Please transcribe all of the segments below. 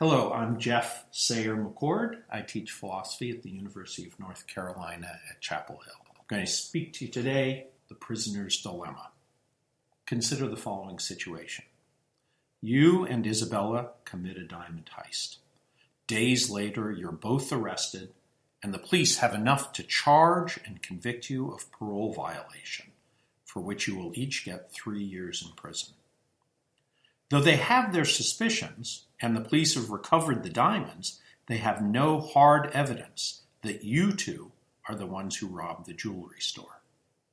Hello, I'm Geoffrey Sayre-McCord. I teach philosophy at the University of North Carolina at Chapel Hill. I'm going to speak to you today, the prisoner's dilemma. Consider the following situation. You and Isabella commit a diamond heist. Days later, you're both arrested, and the police have enough to charge and convict you of parole violation, for which you will each get 3 years in prison. Though they have their suspicions, and the police have recovered the diamonds, they have no hard evidence that you two are the ones who robbed the jewelry store.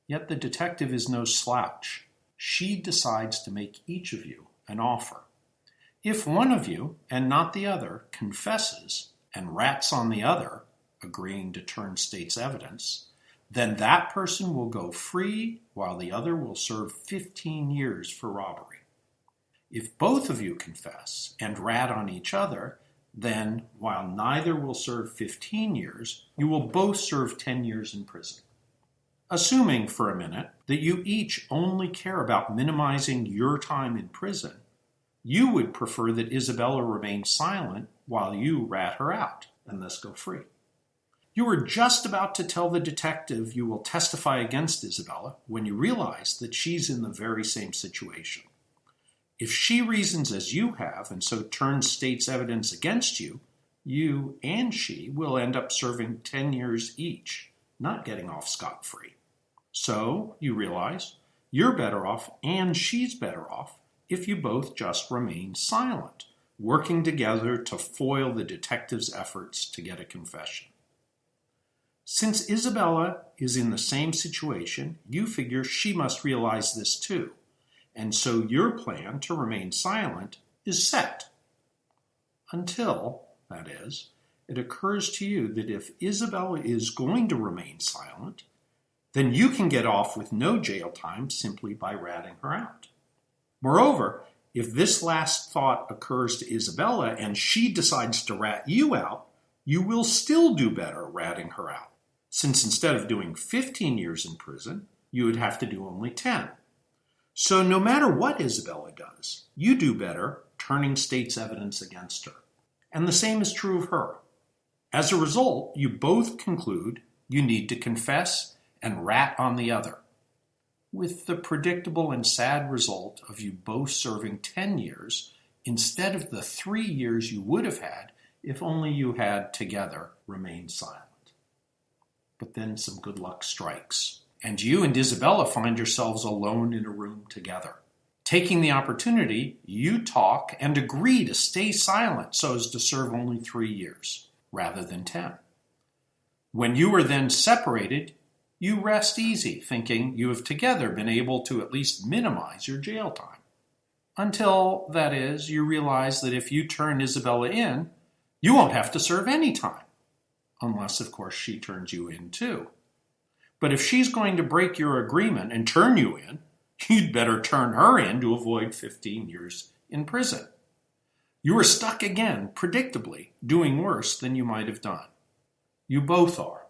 Yet the detective is no slouch. She decides to make each of you an offer. If one of you, and not the other, confesses and rats on the other, agreeing to turn state's evidence, then that person will go free while the other will serve 15 years for robbery. If both of you confess and rat on each other, then, while neither will serve 15 years, you will both serve 10 years in prison. Assuming for a minute that you each only care about minimizing your time in prison, you would prefer that Isabella remain silent while you rat her out and thus go free. You are just about to tell the detective you will testify against Isabella when you realize that she's in the very same situation. If she reasons as you have and so turns state's evidence against you, you and she will end up serving 10 years each, not getting off scot-free. So, you realize, you're better off and she's better off if you both just remain silent, working together to foil the detective's efforts to get a confession. Since Isabella is in the same situation, you figure she must realize this too. And so your plan to remain silent is set. Until, that is, it occurs to you that if Isabella is going to remain silent, then you can get off with no jail time simply by ratting her out. Moreover, if this last thought occurs to Isabella and she decides to rat you out, you will still do better ratting her out, since instead of doing 15 years in prison, you would have to do only 10. So no matter what Isabella does, you do better turning state's evidence against her. And the same is true of her. As a result, you both conclude you need to confess and rat on the other, with the predictable and sad result of you both serving 10 years instead of the 3 years you would have had if only you had together remained silent. But then some good luck strikes, and you and Isabella find yourselves alone in a room together. Taking the opportunity, you talk and agree to stay silent so as to serve only 3 years, rather than 10. When you are then separated, you rest easy, thinking you have together been able to at least minimize your jail time. Until, that is, you realize that if you turn Isabella in, you won't have to serve any time. Unless, of course, she turns you in too. But if she's going to break your agreement and turn you in, you'd better turn her in to avoid 15 years in prison. You are stuck again, predictably, doing worse than you might have done. You both are.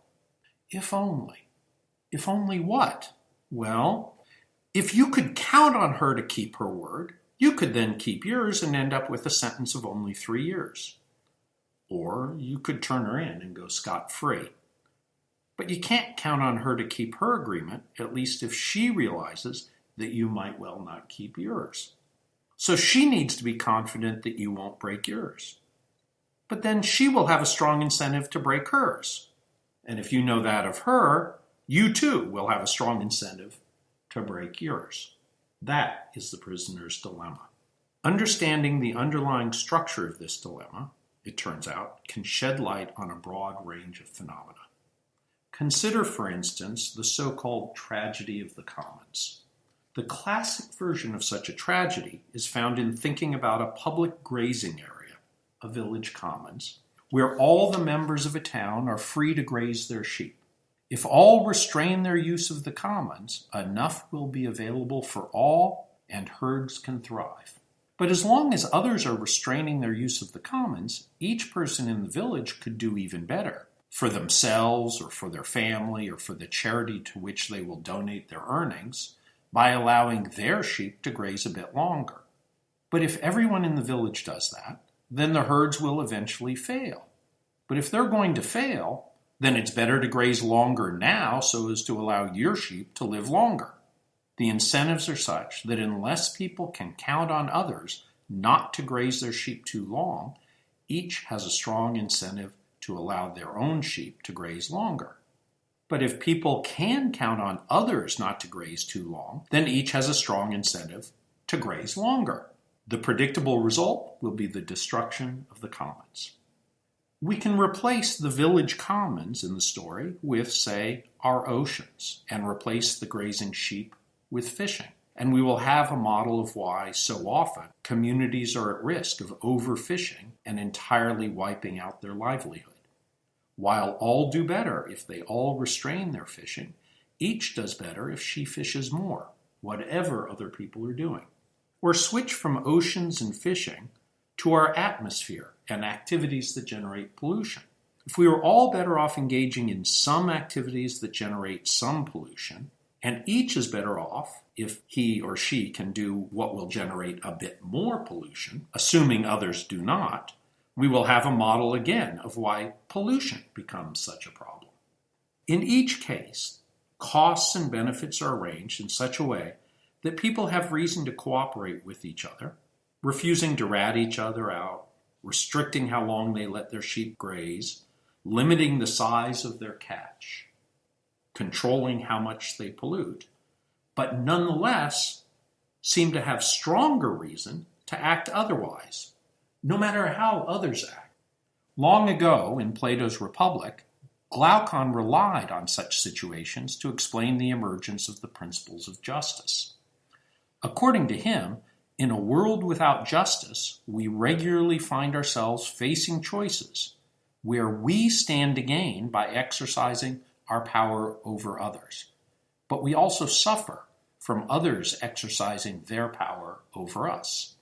If only. If only what? Well, if you could count on her to keep her word, you could then keep yours and end up with a sentence of only 3 years. Or you could turn her in and go scot-free. But you can't count on her to keep her agreement, at least if she realizes that you might well not keep yours. So she needs to be confident that you won't break yours. But then she will have a strong incentive to break hers. And if you know that of her, you too will have a strong incentive to break yours. That is the prisoner's dilemma. Understanding the underlying structure of this dilemma, it turns out, can shed light on a broad range of phenomena. Consider, for instance, the so-called tragedy of the commons. The classic version of such a tragedy is found in thinking about a public grazing area, a village commons, where all the members of a town are free to graze their sheep. If all restrain their use of the commons, enough will be available for all, and herds can thrive. But as long as others are restraining their use of the commons, each person in the village could do even better, for themselves or for their family or for the charity to which they will donate their earnings, by allowing their sheep to graze a bit longer. But if everyone in the village does that, then the herds will eventually fail. But if they're going to fail, then it's better to graze longer now so as to allow your sheep to live longer. The incentives are such that unless people can count on others not to graze their sheep too long, each has a strong incentive to allow their own sheep to graze longer. But if people can count on others not to graze too long, then each has a strong incentive to graze longer. The predictable result will be the destruction of the commons. We can replace the village commons in the story with, say, our oceans, and replace the grazing sheep with fishing. And we will have a model of why so often communities are at risk of overfishing and entirely wiping out their livelihood. While all do better if they all restrain their fishing, each does better if she fishes more, whatever other people are doing. Or switch from oceans and fishing to our atmosphere and activities that generate pollution. If we are all better off engaging in some activities that generate some pollution, and each is better off if he or she can do what will generate a bit more pollution, assuming others do not, we will have a model again of why pollution becomes such a problem. In each case, costs and benefits are arranged in such a way that people have reason to cooperate with each other, refusing to rat each other out, restricting how long they let their sheep graze, limiting the size of their catch, controlling how much they pollute, but nonetheless seem to have stronger reason to act otherwise, no matter how others act. Long ago, in Plato's Republic, Glaucon relied on such situations to explain the emergence of the principles of justice. According to him, in a world without justice, we regularly find ourselves facing choices where we stand to gain by exercising our power over others. But we also suffer from others exercising their power over us.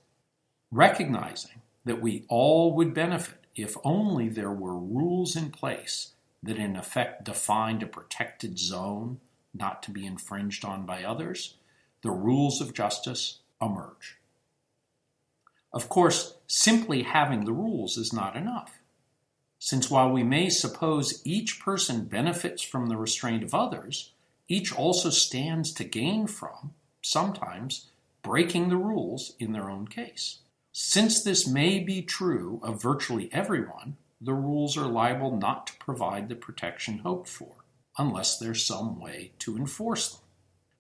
Recognizing that we all would benefit if only there were rules in place that in effect defined a protected zone not to be infringed on by others, the rules of justice emerge. Of course, simply having the rules is not enough, since while we may suppose each person benefits from the restraint of others, each also stands to gain from, sometimes, breaking the rules in their own case. Since this may be true of virtually everyone, the rules are liable not to provide the protection hoped for, unless there's some way to enforce them.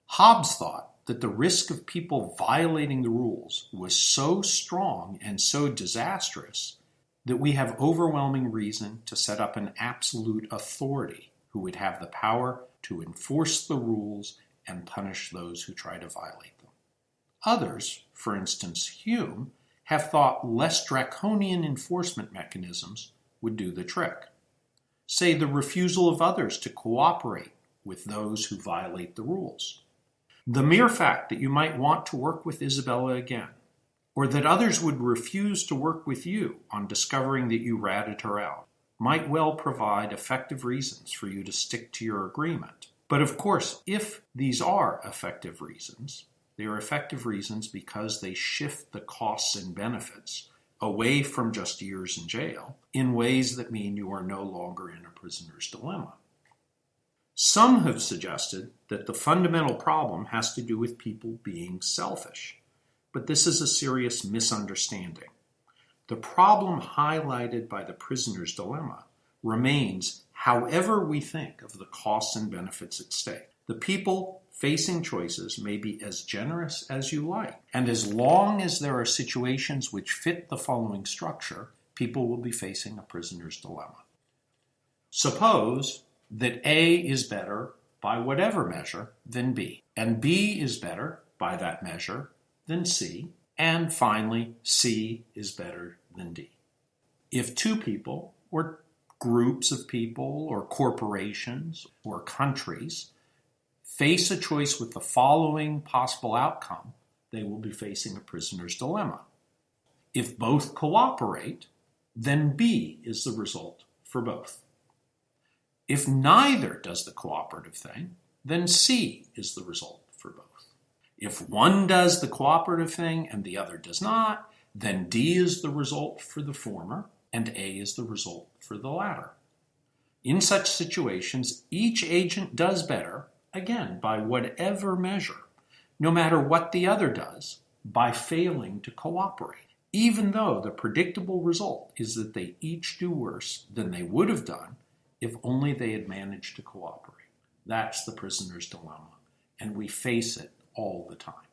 Hobbes thought that the risk of people violating the rules was so strong and so disastrous that we have overwhelming reason to set up an absolute authority who would have the power to enforce the rules and punish those who try to violate them. Others, for instance Hume, have thought less draconian enforcement mechanisms would do the trick. Say the refusal of others to cooperate with those who violate the rules. The mere fact that you might want to work with Isabella again, or that others would refuse to work with you on discovering that you ratted her out, might well provide effective reasons for you to stick to your agreement. But of course, if these are effective reasons, they are effective reasons because they shift the costs and benefits away from just years in jail in ways that mean you are no longer in a prisoner's dilemma. Some have suggested that the fundamental problem has to do with people being selfish, but this is a serious misunderstanding. The problem highlighted by the prisoner's dilemma remains however we think of the costs and benefits at stake. The people facing choices may be as generous as you like, and as long as there are situations which fit the following structure, people will be facing a prisoner's dilemma. Suppose that A is better by whatever measure than B, and B is better by that measure than C, and finally, C is better than D. If two people, or groups of people, or corporations, or countries face a choice with the following possible outcome, they will be facing a prisoner's dilemma. If both cooperate, then B is the result for both. If neither does the cooperative thing, then C is the result for both. If one does the cooperative thing and the other does not, Then D is the result for the former, and A is the result for the latter. In such situations, each agent does better, again, by whatever measure, no matter what the other does, by failing to cooperate, even though the predictable result is that they each do worse than they would have done if only they had managed to cooperate. That's the prisoner's dilemma, and we face it all the time.